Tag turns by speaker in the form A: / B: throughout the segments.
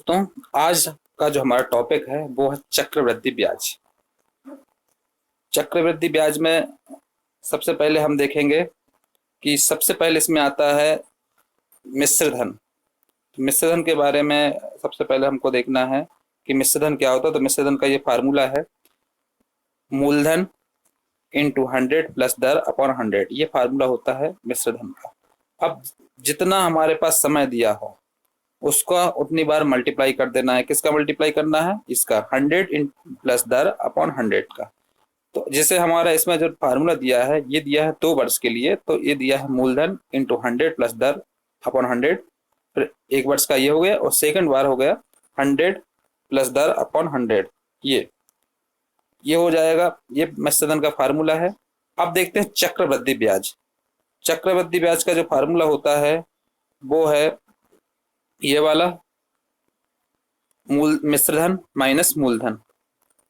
A: दोस्तों, आज का जो हमारा टॉपिक है वो है चक्रवृद्धि ब्याज। चक्रवृद्धि ब्याज में सबसे पहले हम देखेंगे कि सबसे पहले इसमें आता है मिश्रधन। मिश्रधन के बारे में सबसे पहले हमको देखना है कि मिश्रधन क्या होता है। तो मिश्रधन का ये फार्मूला है मूलधन इंटू 100 प्लस दर अपॉन 100। ये फार्मूला होता है मिश्रधन का। अब जितना हमारे पास समय दिया हो उसका उतनी बार मल्टीप्लाई कर देना है। किसका मल्टीप्लाई करना है? इसका 100 इन प्लस दर अपॉन 100 का। तो जैसे हमारा इसमें जो फार्मूला दिया है ये दिया है 2 वर्ष के लिए, तो ये दिया है मूलधन इंटू 100 प्लस दर अपॉन 100। फिर 1 वर्ष का ये हो गया और सेकंड बार हो गया 100 प्लस दर अपॉन 100। ये हो जाएगा। ये मिश्रधन का फार्मूला है। अब देखते हैं चक्रवृद्धि ब्याज। चक्रवृद्धि ब्याज का जो फार्मूला होता है वो है ये वाला मिश्रधन माइनस मूलधन।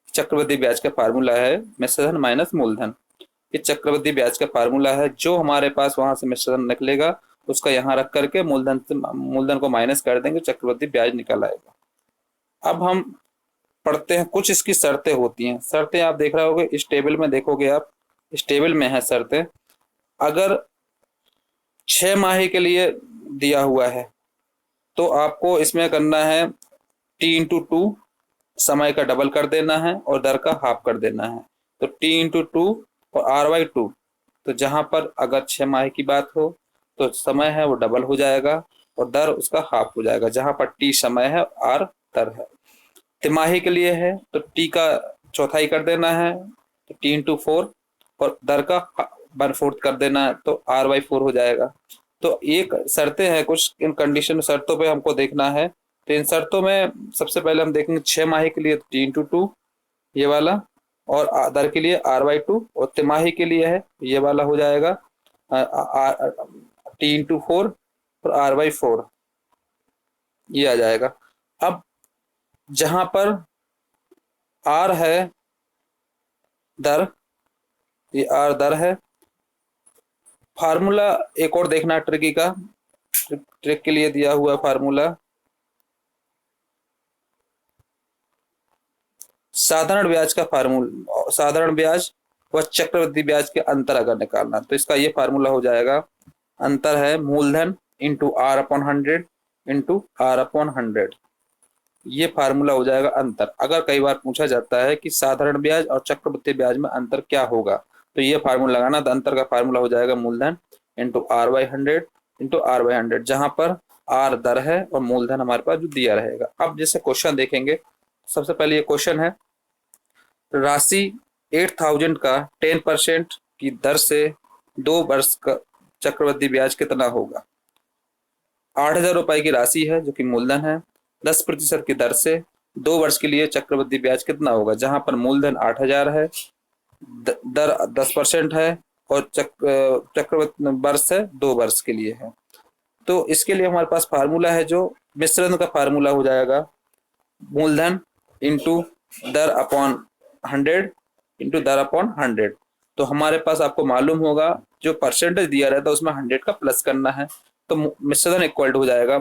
A: चक्रवृद्धि ब्याज का फार्मूला है मिश्रधन माइनस मूलधन। ये चक्रवृद्धि ब्याज का फार्मूला है। जो हमारे पास वहां से मिश्रधन निकलेगा उसका यहाँ रख करके मूलधन को माइनस कर देंगे, चक्रवृद्धि ब्याज निकल आएगा। अब हम पढ़ते हैं, कुछ इसकी शर्तें होती हैं। शर्तें आप देख रहे होगे इस टेबल में, देखोगे आप इस टेबल में है शर्तें। अगर 6 माह के लिए दिया हुआ है तो आपको इसमें करना है T/2 समय का डबल कर देना है और दर का हाफ कर देना है। तो T/2 और R/2। तो जहां पर अगर 6 माह की बात हो तो समय है वो डबल हो जाएगा और दर उसका हाफ हो जाएगा। जहां पर T समय है, R दर है। तिमाही के लिए है तो T का चौथाई कर देना है, तो T/4 और दर का 1/4 कर देना है, तो R/4 हो जाएगा। तो एक शर्तें हैं कुछ, इन कंडीशन शर्तों पे हमको देखना है। तो इन शर्तों में सबसे पहले हम देखेंगे 6 माह के लिए T/2 ये वाला, और दर के लिए R/2, और तिमाही के लिए है ये वाला हो जाएगा T/4 और R/4 ये आ जाएगा। अब जहां पर R है दर, ये R दर है। फार्मूला एक और देखना ट्रिकी का, ट्रिक के लिए दिया हुआ फार्मूला साधारण ब्याज का फार्मूला, साधारण ब्याज व चक्रवृद्धि ब्याज के अंतर अगर निकालना तो इसका ये फार्मूला हो जाएगा। अंतर है मूलधन इंटू R/100 इंटू R/100। ये फार्मूला हो जाएगा अंतर। अगर कई बार पूछा जाता है कि साधारण ब्याज और चक्रवृद्धि ब्याज में अंतर क्या होगा तो ये फार्मूला लगाना। तो अंतर का फार्मूला हो जाएगा मूलधन इंटू R/100 इंटू R/100, जहां पर R दर है और मूलधन हमारे पास जो दिया रहेगा। अब जैसे क्वेश्चन देखेंगे, सबसे पहले ये क्वेश्चन है राशि 8000 का 10% की दर से 2 वर्ष का चक्रवृद्धि ब्याज कितना होगा। 8000 रुपए की राशि है जो कि मूलधन है। 10% की दर से 2 वर्ष के लिए चक्रवृद्धि ब्याज कितना होगा, जहां पर मूलधन 8000 है, दर 10% है और चक्रवृद्धि वर्ष है 2 वर्ष के लिए है। तो इसके लिए हमारे पास फार्मूला है जो मिश्रण का फार्मूला हो जाएगा मूलधन इंटू दर अपॉन 100 इंटू दर अपॉन 100। तो हमारे पास आपको मालूम होगा जो परसेंटेज दिया रहता है उसमें 100 का प्लस करना है। तो मिश्रधन इक्वल टू हो जाएगा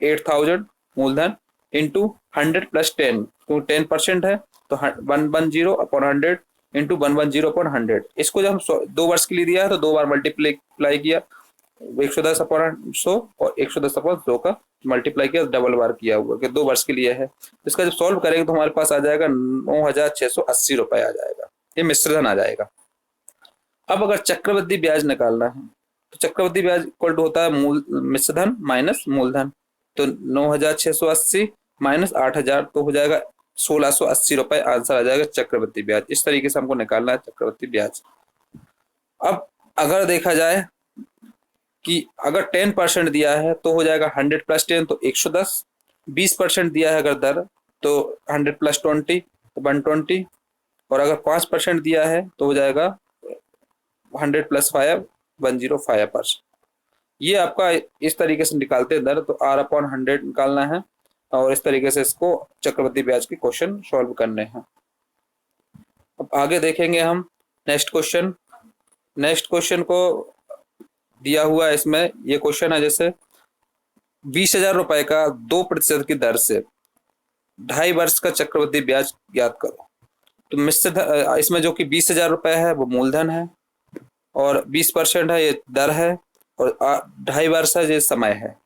A: 8000 मूलधन इंटू 100 प्लस 10, तो 10% है तो 110 अपॉन 100 इंटू 110 अपॉन 100। इसको जब हम 2 वर्ष के लिए दिया है तो 2 बार मल्टीप्लाई किया, 110 अपॉन 100 और 110 अपॉन 100 का मल्टीप्लाई किया, डबल बार किया हुआ कि 2 वर्ष के लिए है। इसका जब सॉल्व करेंगे तो हमारे पास आ जाएगा 9680 रुपए आ जाएगा। ये मिश्रधन आ जाएगा। अब अगर चक्रवृद्धि ब्याज निकालना है तो चक्रवृद्धि ब्याज इक्वल टू होता है मिश्रधन माइनस मूलधन। तो 9680 माइनस 8000 तो हो जाएगा 1680 रुपए आंसर आ जाएगा चक्रवृद्धि ब्याज। इस तरीके से हमको निकालना है चक्रवृद्धि ब्याज। अब अगर देखा जाए कि अगर 10% दिया है तो हो जाएगा 100 प्लस 10 तो 110। 20% दिया है अगर दर तो 100 प्लस 20 तो 120, और अगर 5% दिया है तो हो जाएगा 100 प्लस 5 105%। ये आपका इस तरीके से निकालते हैं दर। तो R/100 निकालना है और इस तरीके से इसको चक्रवृद्धि ब्याज के क्वेश्चन सॉल्व करने हैं। अब आगे देखेंगे हम नेक्स्ट क्वेश्चन। नेक्स्ट क्वेश्चन को दिया हुआ है इसमें, ये क्वेश्चन है जैसे 20,000 रुपए का 2% की दर से 2.5 वर्ष का चक्रवृद्धि ब्याज ज्ञात करो। तो मिश्र इसमें जो कि 20,000 रुपये है वो मूलधन है और 20% है ये दर है और 2.5 वर्ष है ये समय है।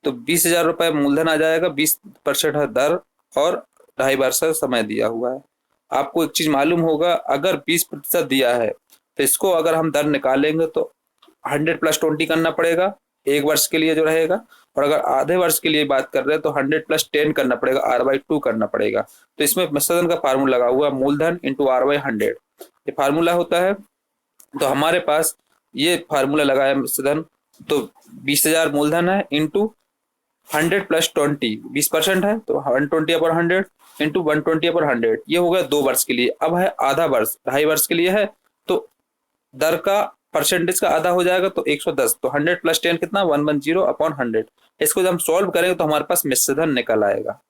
A: तो 20,000 रुपये मूलधन आ जाएगा, 20% है दर और 2.5 वर्ष का समय दिया हुआ है। आपको एक चीज मालूम होगा, अगर 20% दिया है तो इसको अगर हम दर निकालेंगे तो 100 + 20 करना पड़ेगा 1 वर्ष के लिए जो रहेगा, और अगर आधे वर्ष के लिए बात कर रहे हैं तो 100 + 10 करना पड़ेगा, R/2 करना पड़ेगा। तो इसमें मिश्रधन का फार्मूला लगा हुआ, मूलधन इंटू R/100 ये फार्मूला होता है। तो हमारे पास ये फार्मूला लगा है मिश्रधन, तो 20,000 मूलधन है इंटू 100 + 20 20% है तो 120/100 इंटू 120/100 ये हो गया 2 वर्ष के लिए। अब है आधा वर्ष, 2.5 वर्ष के लिए है, तो दर का परसेंटेज का आधा हो जाएगा तो 110, तो 100 + 10 कितना 110/100। इसको जब हम सॉल्व करेंगे तो हमारे पास मिश्रधन निकल आएगा।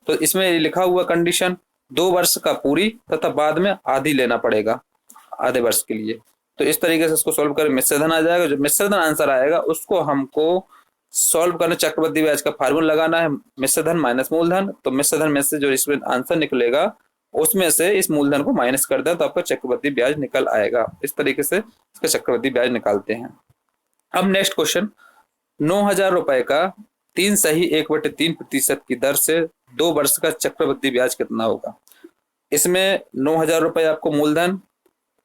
A: तो इसमें लिखा हुआ कंडीशन 2 वर्ष का पूरी तथा बाद में आधी लेना पड़ेगा आधे वर्ष के लिए। तो इस तरीके से इसको सॉल्व करें मिश्रधन आ जाएगा। जो मिश्रधन आंसर आएगा उसको हमको सॉल्व करना, चक्रवृद्धि ब्याज का फार्मूला लगाना है, मिश्रधन माइनस मूलधन। तो मिश्रधन में से जो इसमें आंसर निकलेगा उसमें से इस मूलधन को माइनस कर दें तो आपका चक्रवृद्धि ब्याज निकल आएगा। इस तरीके से इसका चक्रवृद्धि ब्याज निकालते हैं। अब नेक्स्ट क्वेश्चन, 9,000 रुपए का 3/3% की दर से 2 वर्ष का चक्रवृद्धि ब्याज कितना होगा। इसमें 9,000 रुपए आपको मूलधन,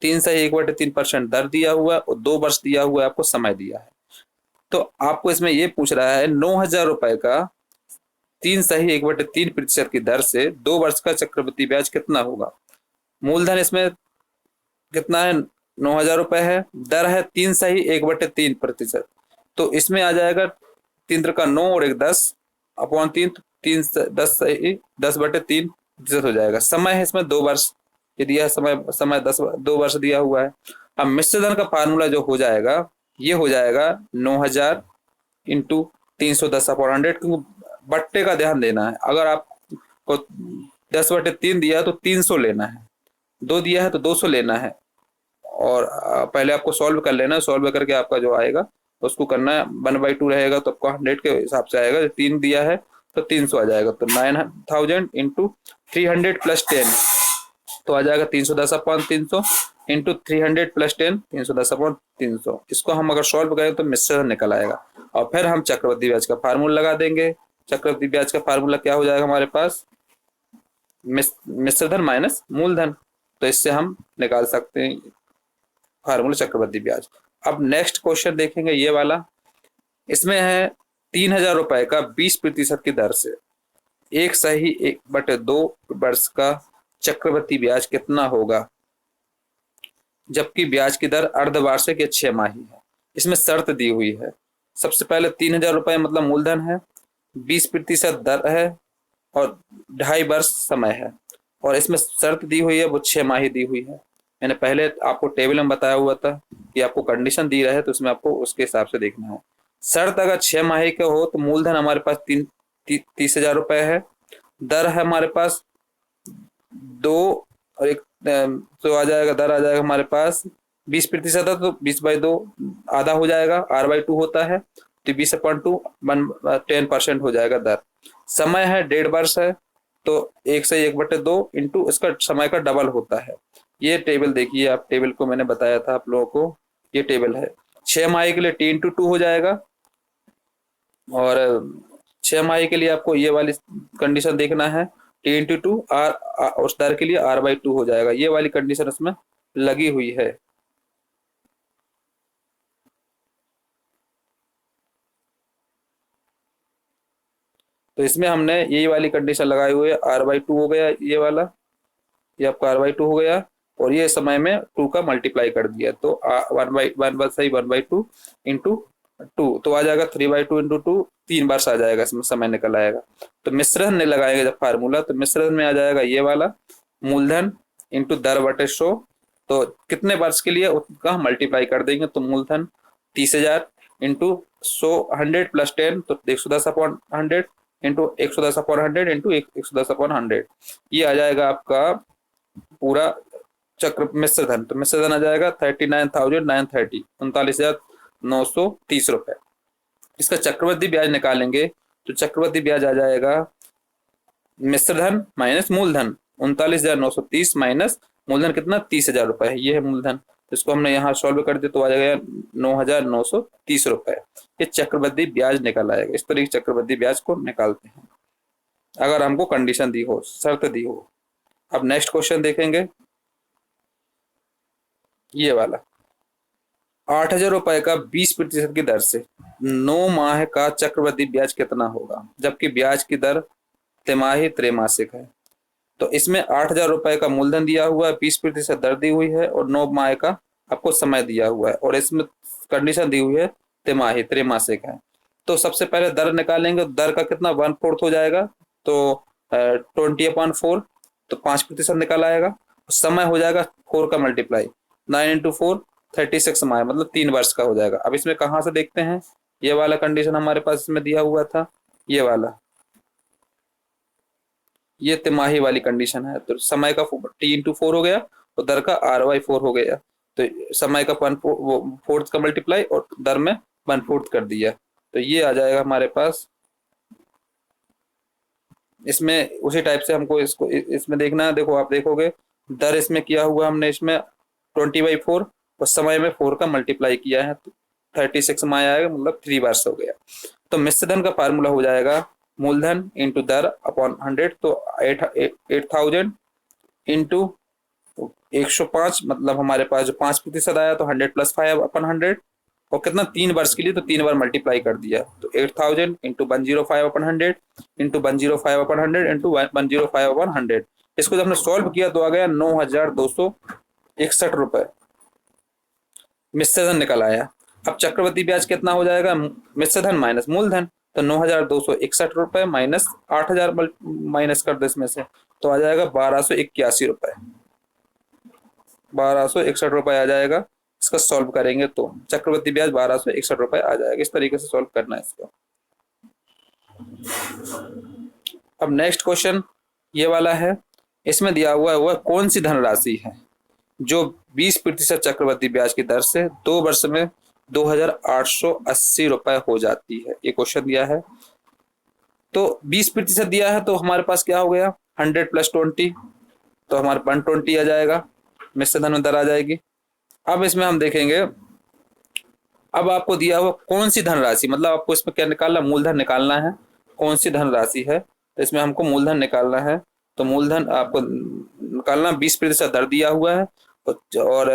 A: 3/1/3% दर दिया हुआ और 2 वर्ष दिया हुआ है, आपको समय दिया है। तो आपको इसमें ये पूछ रहा है 9,000 रुपए का 3/1/3% की दर से 2 वर्ष का चक्रवृद्धि ब्याज कितना होगा। मूलधन इसमें कितना है 9,000 रुपए है, दर है 3/1/3%। तो इसमें आ जाएगा 3×9 और 1 10/3, 10/3% हो जाएगा। समय है इसमें 2 वर्ष ये दिया है, समय 2 वर्ष दिया हुआ है। अब मिश्रधन का फार्मूला जो हो जाएगा ये हो जाएगा 9,000 इंटू 310/100, क्योंकि बट्टे का ध्यान देना है। अगर आपको 10/3 दिया है तो 300 लेना है, 2 दिया है तो 200 लेना है, और पहले आपको सॉल्व कर लेना है। सॉल्व करके आपका जो आएगा उसको करना है, 1/2 रहेगा तो आपको 100 के हिसाब से आएगा। 3 दिया है तो 300 आ जाएगा, तो 9,000 इंटू 300 + 10 तो आ जाएगा 310/300 इंटू 300 + 10 310/300। इसको हम अगर सॉल्व करें तो मिश्रधन निकल आएगा और फिर हम चक्रवृद्धि ब्याज का फार्मूला लगा देंगे। चक्रवृद्धि ब्याज का फार्मूला क्या हो जाएगा हमारे पास, मिश्रधन माइनस मूलधन। तो इससे हम निकाल सकते हैं फार्मूला चक्रवृद्धि ब्याज। अब नेक्स्ट क्वेश्चन देखेंगे ये वाला, इसमें है 3,000 रुपए का 20% की दर से 1/2 वर्ष का चक्रवृद्धि ब्याज कितना होगा, जबकि ब्याज की दर अर्धवार्षिक या 6 माही है। इसमें शर्त दी हुई है, सबसे पहले 3,000 रुपए मतलब मूलधन है, 20% दर है और 2.5 वर्ष समय है, और इसमें शर्त दी हुई है वो 6 माही दी हुई है। मैंने पहले आपको टेबल में बताया हुआ था कि आपको कंडीशन दी रहे तो उसमें आपको उसके हिसाब से देखना है। शर्त अगर 6 माही का हो तो मूलधन हमारे पास 30,000 रुपए है, दर है हमारे पास 2 और 1 तो आ जाएगा, दर आ जाएगा हमारे पास 20% है तो 20/2 आधा हो जाएगा, R/2 होता है तो 20/2 10% हो जाएगा दर। समय है 1.5 वर्ष है तो 1/1/2 इंटू इसका समय का डबल होता है। ये टेबल देखिए आप, टेबल को मैंने बताया था आप लोगों को, ये टेबल है। 6 माही के लिए T/2 हो जाएगा और 6 माही के लिए आपको ये वाली कंडीशन देखना है, T/2 उस दर के लिए R/2 हो जाएगा। ये वाली कंडीशन उसमें लगी हुई है। तो इसमें हमने ये वाली कंडीशन लगाई हुई है, R/2 हो गया ये वाला, ये आपका R/2 हो गया और ये समय में 2 का मल्टीप्लाई कर दिया तो 1/2 इंटू 2 तो आ जाएगा 3/2 इंटू 2, 3 वर्ष आ जाएगा, इसमें समय निकल आएगा। तो मिश्रण ने लगाएंगे जब फार्मूला तो मिश्रण में आ जाएगा ये वाला मूलधन इंटू दर बटे 100, तो कितने वर्ष के लिए उसका मल्टीप्लाई कर देंगे तो मूलधन 30,000 इंटू 100 100 + 10 तो 110/100 इंटू 110/100 इंटू 110/100 ये आ जाएगा आपका पूरा चक्र मिश्रधन। तो मिश्रधन आ जाएगा 39,930 39,930 रुपए। इसका चक्रवृद्धि ब्याज निकालेंगे तो चक्रवृद्धि ब्याज आ जाएगा मिश्र धन माइनस मूलधन, 39,930 माइनस मूलधन कितना 30,000 रुपए है, ये है मूलधन। तो इसको हमने यहाँ सॉल्व कर दिया तो आ जाएगा 9,930 रुपए। ये चक्रवृद्धि ब्याज निकल आएगा। इस तरीके से चक्रवृद्धि ब्याज को निकालते हैं अगर हमको कंडीशन दी हो, शर्त दी हो। अब नेक्स्ट क्वेश्चन देखेंगे, ये वाला 8,000 रुपए का 20% की दर से 9 माह का चक्रवृद्धि ब्याज कितना होगा, जबकि ब्याज की दर तिमाही त्रैमासिक है। तो इसमें 8,000 रुपए का मूलधन दिया हुआ है, 20% दर दी हुई है और 9 माह का आपको समय दिया हुआ है और इसमें कंडीशन दी हुई है तिमाही त्रैमासिक है। तो सबसे पहले दर निकालेंगे, दर का कितना 1/4 हो जाएगा, तो 20/4, तो 5% निकल आएगा। समय हो जाएगा 4 का मल्टीप्लाई, 9 × 4 36 माह, मतलब 3 वर्ष का हो जाएगा। अब इसमें कहाँ से देखते हैं, ये वाला कंडीशन हमारे पास इसमें दिया हुआ था, ये वाला, ये तिमाही वाली कंडीशन है। तो समय का T/4 हो गया और दर का R/4 हो गया। तो समय का 1/4 का मल्टीप्लाई और दर में 1/4 कर दिया, तो ये आ जाएगा हमारे पास। इसमें उसी टाइप से हमको इसको इसमें देखना है। देखो आप देखोगे दर इसमें किया हुआ हमने इसमें 20/4 और समय में 4 का मल्टीप्लाई किया है, तो 36 में आएगा, मतलब 3 वर्ष हो गया। तो मिश्र धन का फार्मूला हो जाएगा मूलधन इंटू दर अपॉन 100, तो 8,000 इंटू 105, मतलब हमारे पास जो 5% आया तो 100 + 5/100 और कितना 3 वर्ष के लिए, तो 3 बार मल्टीप्लाई कर दिया। तो 8,000 इंटू 105/100 इंटू 105/100 इंटू 105/100। इसको जब हमने सॉल्व किया तो आ गया 9,261 रुपए मिश्र धन निकल आया। अब चक्रवृद्धि ब्याज कितना हो जाएगा, मिश्र धन माइनस मूलधन, तो 9,261 रुपए माइनस 8,000 माइनस कर दो इसमें से, तो आ जाएगा 1,281 रुपए, 1,261 रुपए आ जाएगा। इसका सॉल्व करेंगे तो चक्रवृद्धि ब्याज 1,261 रुपए आ जाएगा। इस तरीके से सॉल्व करना है इसको। अब नेक्स्ट क्वेश्चन ये वाला है, इसमें दिया हुआ है वह कौन सी धनराशि है जो 20% चक्रवृद्धि ब्याज की दर से 2 वर्ष में 2,880 रुपए हो जाती है। ये क्वेश्चन दिया है, तो 20% दिया है, तो हमारे पास क्या हो गया 100 + 20, तो हमारे 120 आ जाएगा, मिश्र धन में दर आ जाएगी। अब इसमें हम देखेंगे, अब आपको दिया हुआ कौन सी धनराशि, मतलब आपको इसमें क्या निकालना, मूलधन निकालना है। कौन सी धनराशि है, तो इसमें हमको मूलधन निकालना है। तो मूलधन आपको निकालना, 20% दर दिया हुआ है और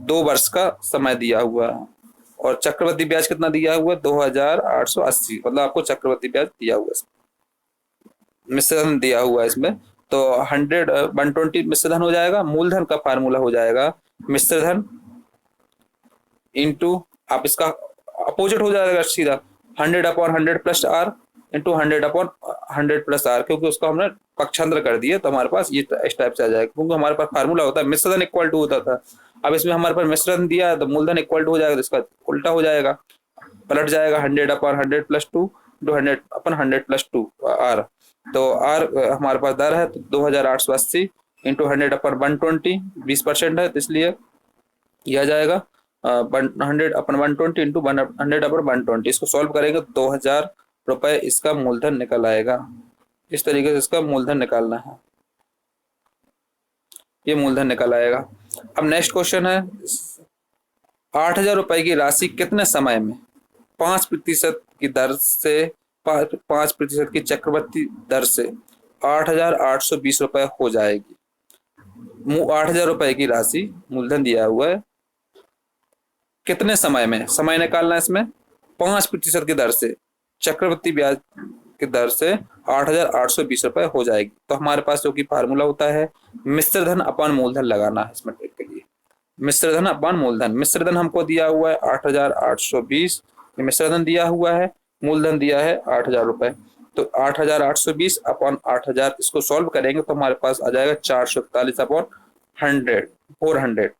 A: 2 वर्ष का समय दिया हुआ है और चक्रवृद्धि ब्याज कितना दिया हुआ है 2,880, मतलब आपको चक्रवृद्धि ब्याज दिया हुआ है, मिश्र धन दिया हुआ है इसमें। तो 120 मिश्र धन हो जाएगा। मूलधन का फार्मूला हो जाएगा मिश्र धन इंटू, आप इसका अपोजिट हो जाएगा सीधा, 100/100 + R इंटू 100/100 + R, क्योंकि उसका हमने पक्षांतर कर दिया, तो हमारे पास ये इस टाइप से आ जाएगा, क्योंकि हमारे पास फार्मूला होता है मिश्र धन इक्वल टू होता था। अब इसमें हमारे पास मिश्र धन दिया है तो मूलधन इक्वल टू हो जाएगा, तो इसका उल्टा हो जाएगा, पलट जाएगा 100/100 + 2 इंटू 100/100 + 2 R। तो R हमारे पास दर है, तो 2,880 इंटू 100/120, 20% है, तो इसलिए यह जाएगा 100/120 इंटू 100/120। इसको सॉल्व करेंगे 2,000 रुपए इसका मूलधन निकल आएगा। इस तरीके से इसका मूलधन निकालना है, ये मूलधन निकल आएगा। अब नेक्स्ट क्वेश्चन है, 8,000 रुपए की राशि कितने समय में 5% की दर से 5% की चक्रवृद्धि दर से 8,820 रुपए हो जाएगी। 8,000 रुपए की राशि मूलधन दिया हुआ है, कितने समय में, समय निकालना है इसमें 5% की दर से चक्रवृद्धि ब्याज की दर से 8,820 रुपए हो जाएगी। तो हमारे पास जो कि फार्मूला होता है मिश्र धन अपॉन मूलधन लगाना है इसमें ट्रिक के लिए, मिश्र धन अपॉन मूलधन। मिश्र धन हमको दिया हुआ है 8,820, ये मिश्र धन दिया हुआ है, मूलधन दिया है 8,000 रुपए, तो 8,820 अपॉन 8,000, इसको सॉल्व करेंगे तो हमारे पास आ जाएगा 441/100, 400।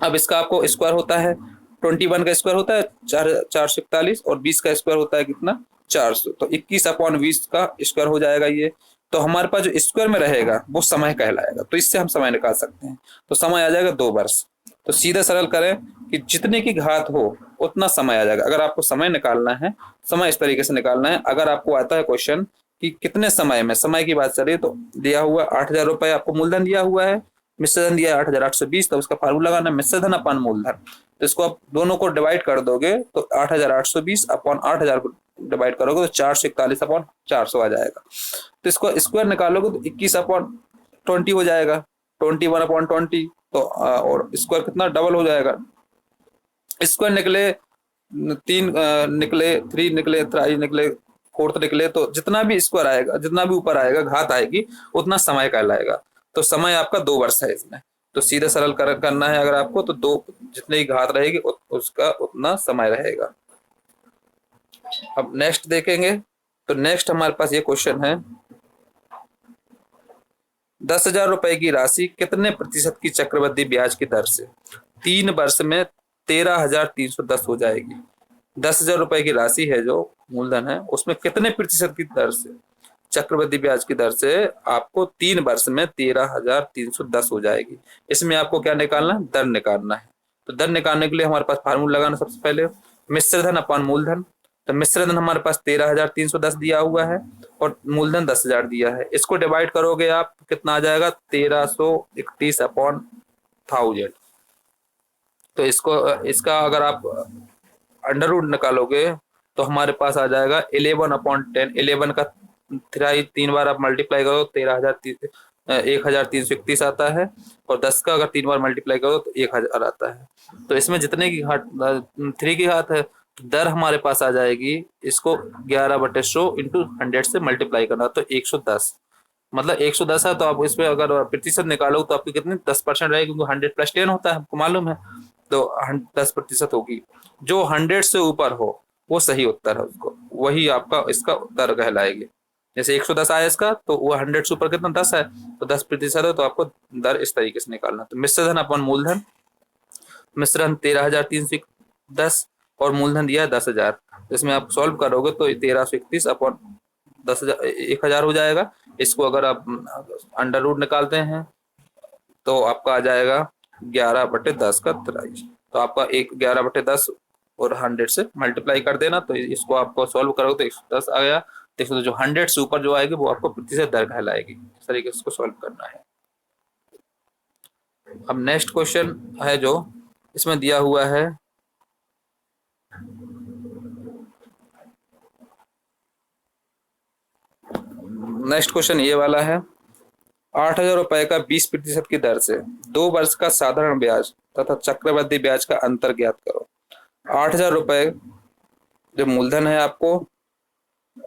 A: अब इसका आपको स्क्वायर होता है 21 का स्क्वायर होता है 441 और 20 का स्क्वायर होता है कितना 400, तो 21/20 का स्क्वायर हो जाएगा ये। तो हमारे पास जो स्क्वायर में रहेगा वो समय कहलाएगा, तो इससे हम समय निकाल सकते हैं। तो समय आ जाएगा 2 वर्ष। तो सीधे सरल करें कि जितने की घात हो उतना समय आ जाएगा। अगर आपको समय निकालना है, समय इस तरीके से निकालना है। अगर आपको आता है क्वेश्चन कि कितने समय में, समय की बात चल रही है, तो दिया हुआ 8,000 रुपए आपको मूलधन दिया हुआ है, मिश्र धन दिया है 8,820, तो उसका फार्मूला लगाना मिश्र धन अपन मूलधन। तो इसको आप दोनों को डिवाइड कर दोगे तो 8,820 अपॉन 8,000 को डिवाइड करोगे तो 441 अपॉन 400 आ जाएगा। तो इसको स्क्वायर निकालोगे तो 21 अपॉन 20 हो जाएगा, 21 अपॉन 20, तो और स्क्वायर कितना डबल हो जाएगा, स्क्वायर निकले 3 निकले, 3 निकले, 3 निकले, 4 निकले, तो जितना भी स्क्वायर आएगा, जितना भी ऊपर आएगा घात आएगी उतना समय कहलाएगा। तो समय आपका 2 वर्ष है इसमें, तो सीधा सरल करना है अगर आपको, तो 2 जितनी ही घात रहेगी उसका उतना समय रहेगा। अब नेक्स्ट देखेंगे, तो नेक्स्ट हमारे पास ये क्वेश्चन है, 10,000 रुपए की राशि कितने प्रतिशत की चक्रवृद्धि ब्याज की दर से 3 वर्ष में 13,310 हो जाएगी। 10,000 रुपए की राशि है जो मूलधन है, उसमें कितने प्रतिशत की दर से, चक्रवृद्धि ब्याज की दर से आपको 3 वर्ष में 13,310 हो जाएगी। इसमें आपको क्या निकालना है, दर निकालना है। तो दर निकालने के लिए हमारे पास फार्मूला लगाना, सबसे पहले मिश्र धन अपॉन मूलधन। तो मिश्र धन हमारे पास 13,310 दिया हुआ है और मूलधन 10,000 दिया है, इसको डिवाइड करोगे आप कितना आ जाएगा, 1331 अपॉन 1000। तो इसका अगर आप अंडर रूट निकालोगे तो हमारे पास आ जाएगा 11 अपॉन 10। 11 का 3 बार आप मल्टीप्लाई करो 1,331 आता है, और 10 का अगर 3 बार मल्टीप्लाई करो तो 1,000 आता है। तो इसमें जितने की घात 3 की घात है, तो दर हमारे पास आ जाएगी, इसको 11/100 इंटू 100 से मल्टीप्लाई करना, तो 110, मतलब 110 है। तो आप इस पे अगर प्रतिशत निकालो तो आपकी कितनी 10% रहेगी, क्योंकि 100 + 10 होता है, आपको मालूम है। तो 10% होगी, जो 100 से ऊपर हो वो सही उत्तर है, उसको वही आपका इसका उत्तर कहलाएगी। जैसे 110 आया इसका, तो वो 100 से ऊपर कितना 10 है, तो 10% है, तो आपको दर इस तरीके से निकालना। तो मिश्र धन अपन मूलधन, मिश्र धन 13,310 और मूलधन दिया है 10,000। तो इसमें आप सॉल्व करोगे तो 1331 अपॉन 10,000 1,000 हो जाएगा। इसको अगर आप अंडर रूट निकालते हैं तो आपका आ जाएगा 11/10 का 23। तो आपका 11/10 और 100 से मल्टीप्लाई कर देना, तो इसको आपको सॉल्व करोगे तो 110 आ गया। देखो, तो जो 100 से ऊपर जो आएगी वो आपको प्रतिशत दर कहलाएगी। इस तरीके से इसको सॉल्व करना है। अब नेक्स्ट क्वेश्चन है जो इसमें दिया हुआ है, नेक्स्ट क्वेश्चन ये वाला है, 8,000 रुपए का 20% की दर से 2 वर्ष का साधारण ब्याज तथा चक्रवृद्धि ब्याज का अंतर ज्ञात करो। 8,000 रुपए जो मूलधन है, आपको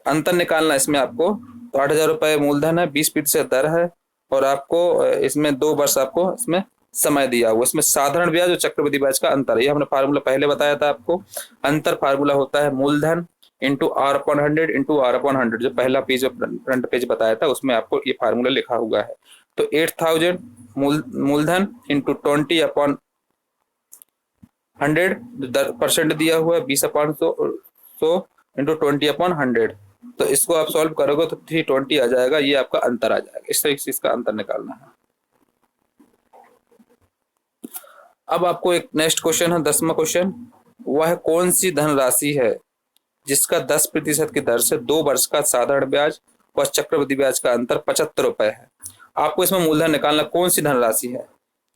A: अंतर निकालना इसमें आपको। तो 8,000 रुपए मूलधन है, 20% दर है, और आपको इसमें 2 वर्ष आपको इसमें समय दिया हुआ। इसमें साधारण ब्याज और चक्रवृद्धि ब्याज का अंतर, ये हमने फार्मूला पहले बताया था आपको। अंतर फार्मूला होता है मूलधन इंटू R/100 इंटू R/100, जो पहला पेज फ्रंट पेज बताया था उसमें आपको ये फार्मूला लिखा हुआ है। तो 8,000 मूलधन इंटू 20/100 परसेंट दिया हुआ है, 20/100 इंटू 20/100। तो इसको आप सॉल्व करोगे तो 320 आ जाएगा, ये आपका अंतर आ जाएगा। इस तरीके से इसका अंतर निकालना है। अब आपको एक नेक्स्ट क्वेश्चन है, 10वां क्वेश्चन, वह कौन सी धनराशि है जिसका 10% की दर से 2 वर्ष का साधारण ब्याज व चक्रवृद्धि ब्याज का अंतर 75 रुपए है। आपको इसमें मूलधन निकालना, कौन सी धनराशि है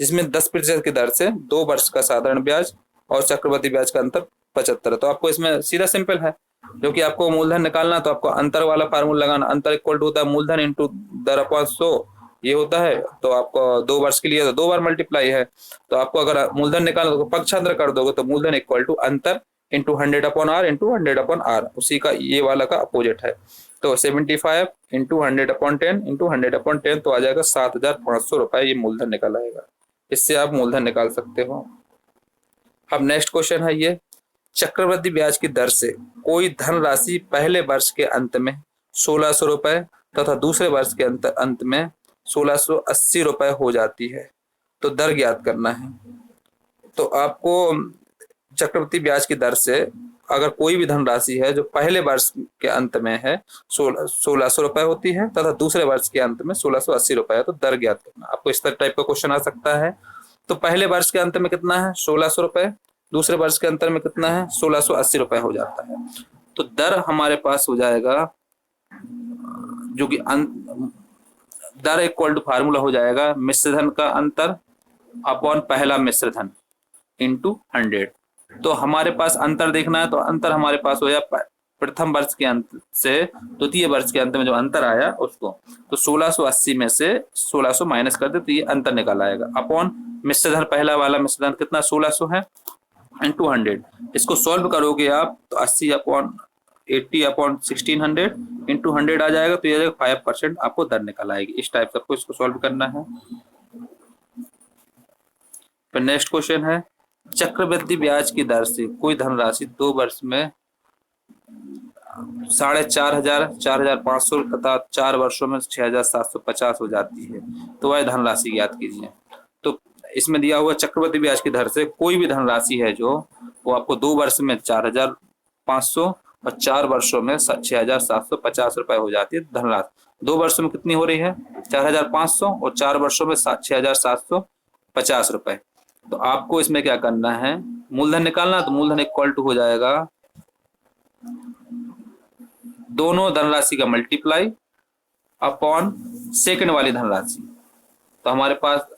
A: जिसमें 10% की दर से 2 वर्ष का साधारण ब्याज और चक्रवृद्धि ब्याज का अंतर 75 है। तो आपको इसमें सीधा सिंपल है, जो कि आपको मूलधन निकालना, तो आपको अंतर वाला फार्मूला लगाना। अंतर इक्वल टू होता है मूलधन इंटू दर अपॉन 100, ये होता है। तो आपको 2 वर्ष के लिए तो 2 बार मल्टीप्लाई है। तो आपको अगर मूलधन निकालना तो पक्षांतर कर दोगे, तो मूलधन इक्वल टू अंतर इंटू 100/R इंटू 100/R, उसी का ये वाला का अपोजिट है। तो 75 इंटू 100/10 इंटू 100/10, तो आ जाएगा 7,500 रुपए, ये मूलधन निकल आएगा। इससे आप मूलधन निकाल सकते हो। अब नेक्स्ट क्वेश्चन है ये, चक्रवृद्धि ब्याज की दर से कोई धनराशि पहले वर्ष के अंत में 1,600 रुपए तथा दूसरे वर्ष के अंत में 1,680 रुपए हो जाती है, तो दर ज्ञात करना है। तो आपको चक्रवृद्धि ब्याज की दर से अगर कोई भी धनराशि है जो पहले वर्ष के अंत में है 1,600 रुपए होती है तथा दूसरे वर्ष के अंत में 1,680 रुपए है, तो दर ज्ञात करना। आपको इस टाइप का क्वेश्चन आ सकता है। तो पहले वर्ष के अंत में कितना है 1,600 रुपए, दूसरे वर्ष के अंत में कितना है 1,680 रुपए हो जाता है। तो दर हमारे पास हो जाएगा जो कि दर इक्वल टू फार्मूला हो जाएगा मिश्रधन का अंतर अपॉन पहला मिश्रधन इंटू 100। तो हमारे पास अंतर देखना है, तो अंतर हमारे पास हो गया प्रथम वर्ष के अंत से द्वितीय वर्ष के अंत में जो अंतर आया उसको, तो 1680 में से 1600 माइनस कर दे तो ये अंतर निकल आएगा अपॉन मिश्रधन, पहला वाला मिश्रधन कितना 1600 है इंटू 100। इसको सॉल्व करोगे आप तो 80 अपॉन 80 अपॉन 1600 इंटू 100 आ जाएगा, तो ये 5% आपको दर निकल आएगी। इस टाइप से आपको इसको सॉल्व करना है। फिर नेक्स्ट क्वेश्चन है, चक्रवृद्धि ब्याज की दर से कोई धनराशि 2 वर्ष में 4500, 4500 तथा 4 वर्षों में 6750 हो जाती है, तो वह धनराशि ज्ञात कीजिए। तो इसमें दिया हुआ चक्रवृद्धि ब्याज की दर से कोई भी धनराशि है जो वो आपको 2 वर्ष में 4500 और 4 वर्षों में 6750 रुपए हो जाती है धनराशि। 2 वर्षों में कितनी हो रही है 4500 और 4 वर्षों में 6750 रुपए। तो आपको इसमें क्या करना है, मूलधन निकालना, तो मूलधन इक्वल टू हो जाएगा दोनों धनराशि का मल्टीप्लाई अपॉन सेकंड वाली धनराशि। तो हमारे पास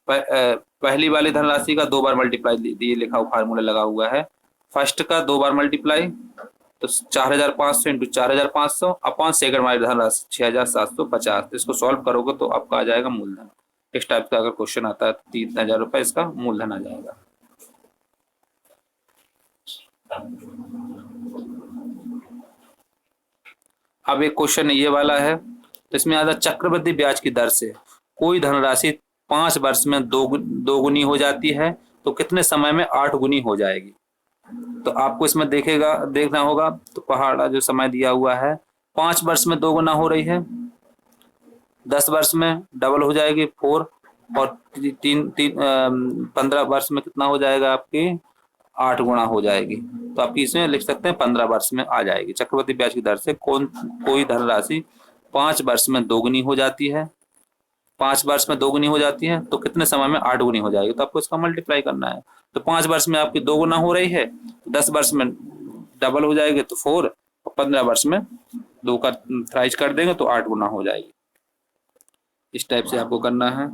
A: पहली वाली धनराशि का 2 बार मल्टीप्लाई दिए लिखा हुआ फार्मूला लगा हुआ है, फर्स्ट का 2 बार मल्टीप्लाई तो 4500 इंटू 4500 अपॉन सेकंड वाली धनराशि 6750। तो इसको सॉल्व करोगे तो आपका आ जाएगा मूलधन। इस टाइप का अगर क्वेश्चन आता है 3000 रुपए इसका मूलधन आ जाएगा। अब एक क्वेश्चन ये वाला है, तो इसमें आता चक्रवृद्धि ब्याज की दर से कोई धनराशि 5 वर्ष में दो गुनी हो जाती है, तो कितने समय में 8 गुनी हो जाएगी। तो आपको इसमें देखना होगा, तो पहाड़ा जो समय दिया हुआ है 5 वर्ष में 2 गुना हो रही है, 10 वर्ष में डबल हो जाएगी 4, और 15 वर्ष में कितना हो जाएगा आपकी 8 गुना हो जाएगी। तो आप इसमें लिख सकते हैं 15 वर्ष में आ जाएगी। चक्रवृद्धि ब्याज की दर से कोई धनराशि 5 वर्ष में 2 गुनी हो जाती है, 5 वर्ष में 2 गुनी हो जाती है, तो कितने समय में 8 गुनी हो जाएगी। तो आपको इसका मल्टीप्लाई करना है। तो 5 वर्ष में आपकी 2 गुना हो रही है, 10 वर्ष में डबल हो जाएगी तो 4, और 15 वर्ष में 2 का थ्राइज कर देंगे तो 8 गुना हो जाएगी। इस टाइप से आपको करना है।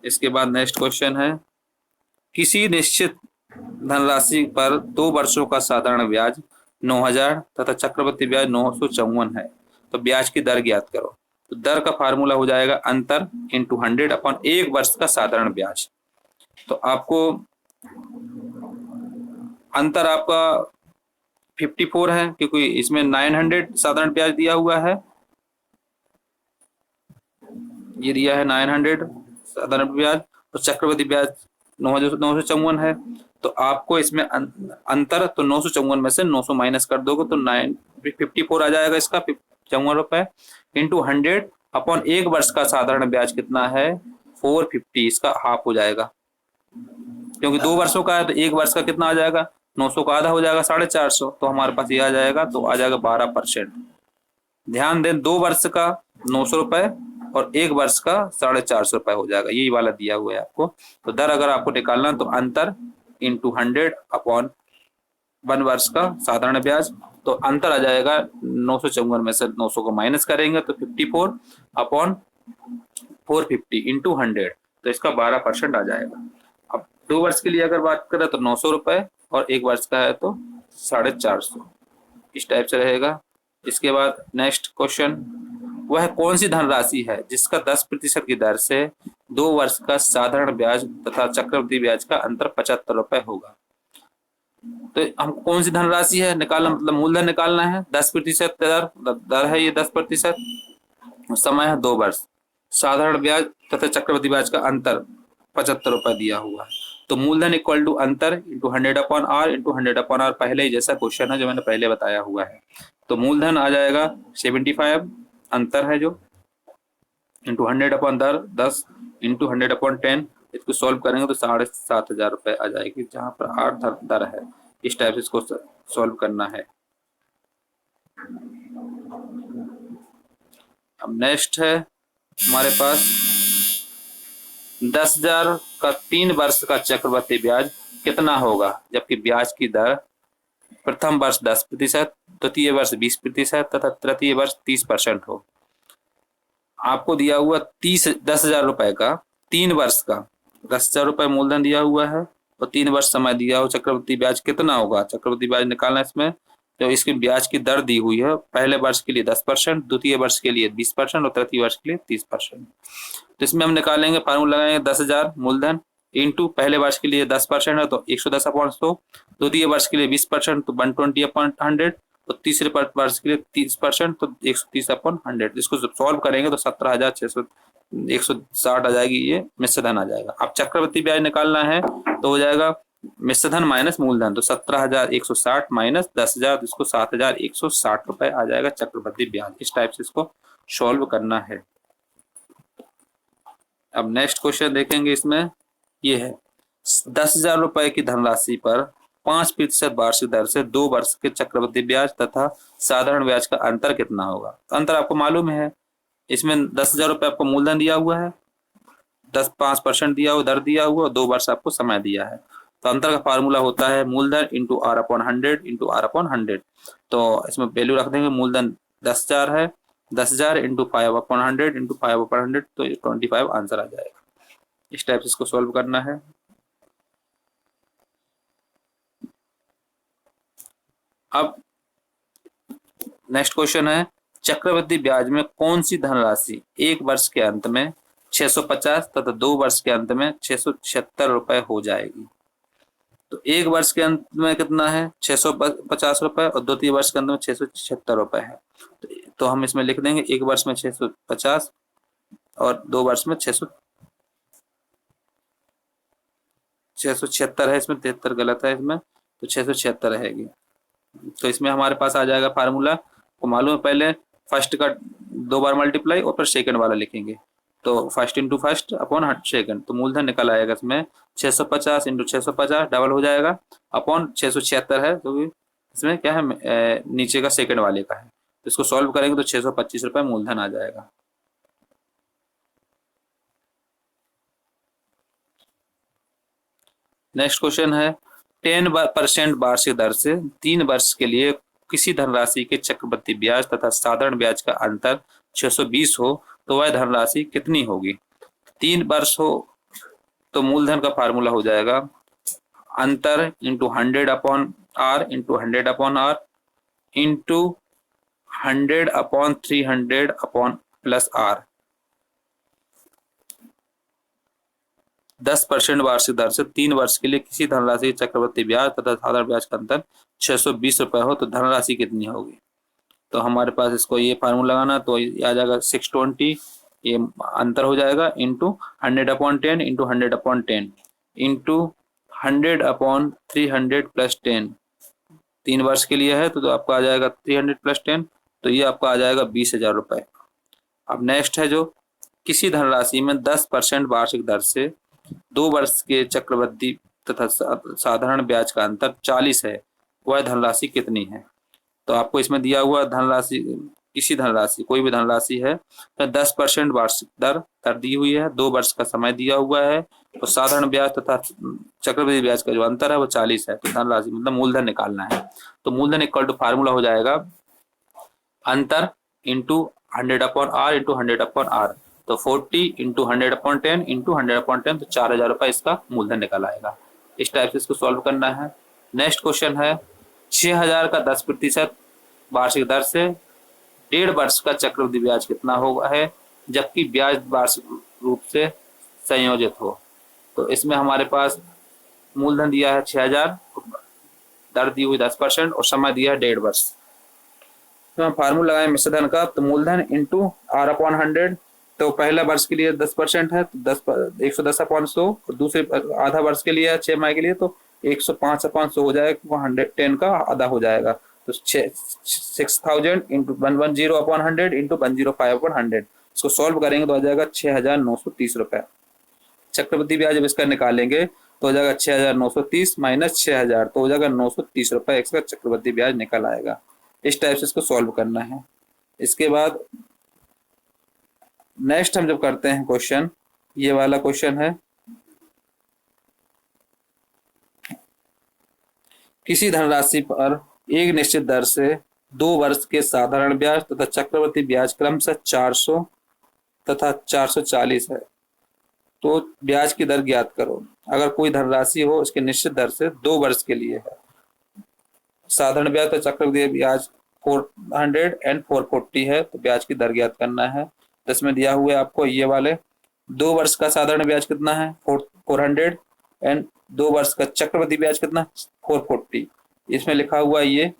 A: इसके बाद नेक्स्ट क्वेश्चन है, किसी निश्चित धनराशि पर 2 वर्षों का साधारण ब्याज 9000 तथा चक्रवृद्धि ब्याज 954 है, तो ब्याज की दर ज्ञात करो। तो दर का फार्मूला हो जाएगा अंतर इंटू 100 अपॉन 1 वर्ष का साधारण ब्याज। तो आपको अंतर आपका 54 है, क्योंकि इसमें 900 साधारण ब्याज दिया हुआ है, ये दिया है 900 साधारण ब्याज, और चक्रवृद्धि ब्याज 954 है। तो आपको इसमें अंतर, तो 954 में से 900 माइनस कर दोगे तो 54 आ जाएगा इसका 54 रुपए, इंटू 100 अपॉन 1 वर्ष का साधारण ब्याज कितना है 450, इसका हाफ हो जाएगा, क्योंकि 2 वर्षों का है तो 1 वर्ष का कितना आ जाएगा 900 का आधा हो जाएगा 450, तो हमारे पास ये आ जाएगा, तो आ जाएगा 12%। ध्यान दें 2 वर्ष का 900 रुपए और 1 वर्ष का 450 रुपए हो जाएगा, यही वाला दिया हुआ है आपको। तो दर अगर आपको निकालना तो अंतर इंटू 100 अपॉन 1 वर्ष का साधारण ब्याज, तो अंतर आ जाएगा 954 में से 900 को माइनस करेंगे तो 54 अपॉन 450 इंटू 100, तो इसका 12% आ जाएगा। अब 2 वर्ष के लिए अगर बात करें तो 900 रुपए और 1 वर्ष का है तो 450, इस टाइप से रहेगा। इसके बाद नेक्स्ट क्वेश्चन, वह कौन सी धनराशि है जिसका 10% की दर से 2 वर्ष का साधारण ब्याज तथा चक्रवृद्धि ब्याज का अंतर 75 रुपए होगा। तो हम कौन सी धनराशि है निकालना, मतलब मूलधन निकालना है, 10% दर है ये 10%, समय है 2 वर्ष, साधारण ब्याज तथा चक्रवृद्धि ब्याज का अंतर 75 रुपए दिया हुआ है। तो मूलधन इक्वल टू अंतर into 100 upon R into 100 upon R, पहले ही जैसा क्वेश्चन है जो मैंने पहले बताया हुआ है। तो मूलधन आ जाएगा 75, अंतर है जो, इंटू 100 अपॉन दर 10 इंटू 100 अपॉन 10, इसको सॉल्व करेंगे तो 7500 रुपए आ जाएगी, जहां पर 8 दर है। इस टाइप से इसको सॉल्व करना है। अब नेक्स्ट है हमारे पास 10,000 का 3 वर्ष का चक्रवृद्धि ब्याज कितना होगा, जबकि ब्याज की दर प्रथम वर्ष 10%, द्वितीय वर्ष 20% तथा तृतीय वर्ष 30% हो। आपको दिया हुआ 10,000 रुपए का 3 वर्ष का 10,000 रुपए मूलधन दिया हुआ है और 3 वर्ष समय दिया हो। चक्रवृद्धि ब्याज कितना होगा, चक्रवृद्धि ब्याज निकालना है इसमें। तो इसकी ब्याज की दर दी हुई है, पहले वर्ष के लिए 10%, द्वितीय वर्ष के लिए 20% और तृतीय वर्ष के लिए 30%। तो इसमें हम निकालेंगे, फार्मूला लगाएंगे 10,000 मूलधन इंटू पहले वर्ष के लिए 10% है तो 110/100, द्वितीय वर्ष के लिए 20% तो 120/100 और तीसरे वर्ष के लिए 30% तो 130/100। इसको जब सॉल्व करेंगे तो 17,600 160 आ जाएगी, ये मिश्र धन आ जाएगा। अब चक्रवृद्धि ब्याज निकालना है तो हो जाएगा मिश्र धन माइनस मूलधन, तो 17,160 माइनस 10,000, इसको 7,160 रुपए आ जाएगा चक्रवृद्धि ब्याज। इस टाइप से इसको सॉल्व करना है। अब नेक्स्ट क्वेश्चन देखेंगे, इसमें ये है 10,000 रुपए की धनराशि पर 5% वार्षिक दर से 2 वर्ष के चक्रवृद्धि ब्याज तथा साधारण ब्याज का अंतर कितना होगा। तो अंतर आपको मालूम है, इसमें 10,000 रुपए आपको मूलधन दिया हुआ है, 5% दिया हुआ, दर दिया हुआ, 2 वर्ष आपको समय दिया है। तो अंतर का फार्मूला होता है मूलधन इंटू R/100 इंटू R/100। तो इसमें वैल्यू रख देंगे, मूलधन 10,000 है, 10,000 इंटू 5/100 इंटू 5/100 तो 25 आंसर आ जाएगा। इस टाइप से इसको सॉल्व करना है। अब नेक्स्ट क्वेश्चन है चक्रवृद्धि ब्याज में कौन सी धनराशि 1 वर्ष के अंत में 650 तथा 2 वर्ष के अंत में 676 रुपए हो जाएगी। तो 1 वर्ष के अंत में कितना है 650 रुपए और द्वितीय वर्ष के अंत में 676 रुपए है। तो हम इसमें लिख देंगे 1 वर्ष में 650 और 2 वर्ष में 676 है, इसमें 73 गलत है, इसमें तो 676 रहेगी। तो इसमें हमारे पास आ जाएगा फार्मूला, को मालूम है, पहले फर्स्ट का 2 बार मल्टीप्लाई और फिर सेकंड वाला लिखेंगे। तो first into first upon second, तो मूलधन निकल आएगा इसमें 650 इंटू 650 डबल हो जाएगा अपॉन 676 है, तो इसमें क्या है नीचे का सेकंड वाले का है। तो इसको सॉल्व करेंगे तो 625 रुपए मूलधन आ जाएगा। नेक्स्ट क्वेश्चन है 10% वार्षिक दर से 3 वर्ष के लिए किसी धनराशि के चक्रवृद्धि ब्याज तथा साधारण ब्याज का अंतर 620 हो तो वह धनराशि कितनी होगी। 3 वर्ष हो तो मूलधन का फार्मूला हो जाएगा अंतर into 100/R into 100/R into 100/300/+R। 10% वार्षिक दर से 3 वर्ष के लिए किसी धनराशि चक्रवृद्धि ब्याज तथा साधारण ब्याज का अंतर 620 रुपए हो तो धनराशि कितनी होगी। तो हमारे पास इसको ये फार्मूला लगाना, तो आ जाएगा 620, ये अंतर हो जाएगा इंटू 100/10 इंटू 100/10 इंटू 100/300+10। 3 वर्ष के लिए है तो आपका आ जाएगा 300+10, तो ये आपका आ जाएगा 20,000 रुपए। अब नेक्स्ट है जो किसी धनराशि में 10% वार्षिक दर से 2 वर्ष के चक्रवृद्धि तथा साधारण ब्याज का अंतर 40 है, वह धनराशि कितनी है। तो आपको इसमें दिया हुआ धनराशि, किसी धनराशि कोई भी धनराशि है तो 10% वार्षिक दर दी हुई है, 2 वर्ष का समय दिया हुआ है और साधारण ब्याज तथा चक्रवृद्धि ब्याज का जो अंतर है वो 40 है। तो धनराशि मतलब मूलधन निकालना है, तो मूलधन इक्वल टू फार्मूला हो जाएगा अंतर इंटू 100/R इंटू 100/R, तो 40 इंटू 100/10 इंटू 100/10 तो 4,000 रुपए इसका मूलधन निकल आएगा। इस टाइप से इसको सॉल्व करना है। नेक्स्ट क्वेश्चन है 6,000 का 10% वार्षिक दर से 1.5 वर्ष का चक्रवृद्धि ब्याज कितना होगा है, जबकि ब्याज वार्षिक रूप से संयोजित हो। तो इसमें हमारे पास मूलधन दिया है 6,000, दर दी हुई 10% और समय दिया है 1.5 वर्ष। तो हम फार्मूला लगाए मिश्र धन का, तो मूलधन इंटू R/100, तो पहला वर्ष के लिए 10% है तो 110/100 और दूसरे आधा वर्ष के लिए 6 माह के लिए तो 105/100 हो जाएगा, 110 का आधा हो जाएगा। तो 6,000 इंटू 110/100 इंटू 105/100, इसको सॉल्व करेंगे तो आ जाएगा 6,930 रुपए। चक्रवृद्धि ब्याज जब इसका निकालेंगे तो हो जाएगा 6,930 माइनस 6,000, तो हो जाएगा 930 रुपए इसका चक्रवृद्धि ब्याज निकल आएगा। इस टाइप से इसको सॉल्व करना है। इसके बाद नेक्स्ट हम जब करते हैं क्वेश्चन, ये वाला क्वेश्चन है किसी धनराशि पर एक निश्चित दर से 2 वर्ष के साधारण ब्याज तथा चक्रवृद्धि ब्याज क्रमशः 400 तथा 440 है। तो ब्याज की दर ज्ञात करो। अगर कोई धनराशि हो इसकी निश्चित दर से 2 वर्ष के लिए है। साधारण ब्याज तो चक्रवृद्धि ब्याज 400 एंड 440 है, तो ब्याज की दर ज्ञात करना है। तो इसमें दिया हुआ है आपको ये वाले 2 वर्ष का साधारण ब्याज कितना है 400 एंड 2 वर्ष का चक्रवृद्धि ब्याज कितना 440। इसमें लिखा हुआ है ये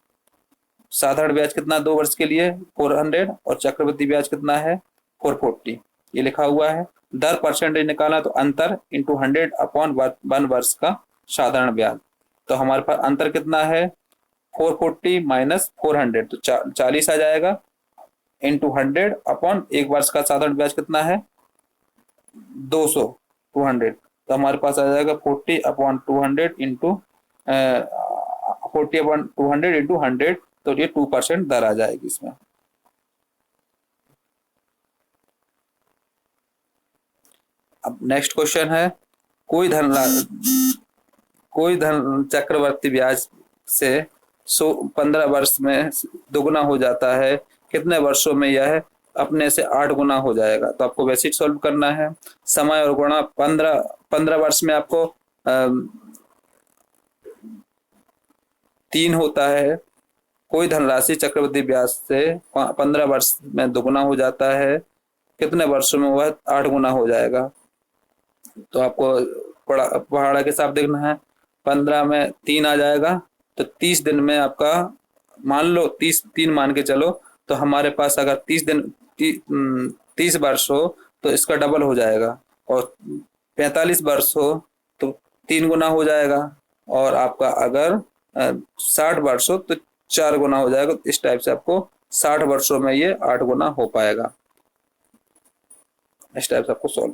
A: साधारण ब्याज कितना 2 वर्ष के लिए 400 और चक्रवृद्धि ब्याज कितना है 440, ये लिखा हुआ है। दर परसेंटेज निकालना तो अंतर इंटू 100 अपॉन 1 वर्ष का साधारण ब्याज। तो हमारे पास अंतर कितना है 440 माइनस 400 तो 40 आ जाएगा, इंटू 100 अपॉन 1 वर्ष का साधारण ब्याज कितना है 200 200, तो हमारे पास आ जाएगा 40 अपॉन 200 इंटू 40 अपॉन 200 इंटू 100, तो ये 2% दर आ जाएगी इसमें। अब नेक्स्ट क्वेश्चन है कोई धन चक्रवर्ती ब्याज से 15 वर्ष में दोगुना हो जाता है, कितने वर्षों में यह अपने से 8 गुना हो जाएगा। तो आपको बेसिक सॉल्व करना है। समय और गुणा 15 वर्ष में आपको 3 होता है। कोई धनराशि चक्रवृद्धि ब्याज से 15 वर्ष में दोगुना हो जाता है, कितने वर्षों में वह 8 गुना हो जाएगा। तो आपको पहाड़ा के साथ देखना है। 15 में 3 आ जाएगा, तो 30 दिन में आपका मान लो 3 मान के चलो, तो हमारे पास अगर 30 वर्ष हो तो इसका डबल हो जाएगा, और 45 वर्ष हो तो 3 गुना हो जाएगा, और आपका अगर 60 वर्ष हो तो 4 गुना हो जाएगा। इस टाइप से आपको 60 वर्षों में ये 8 गुना हो पाएगा। इस टाइप से आपको सॉल्व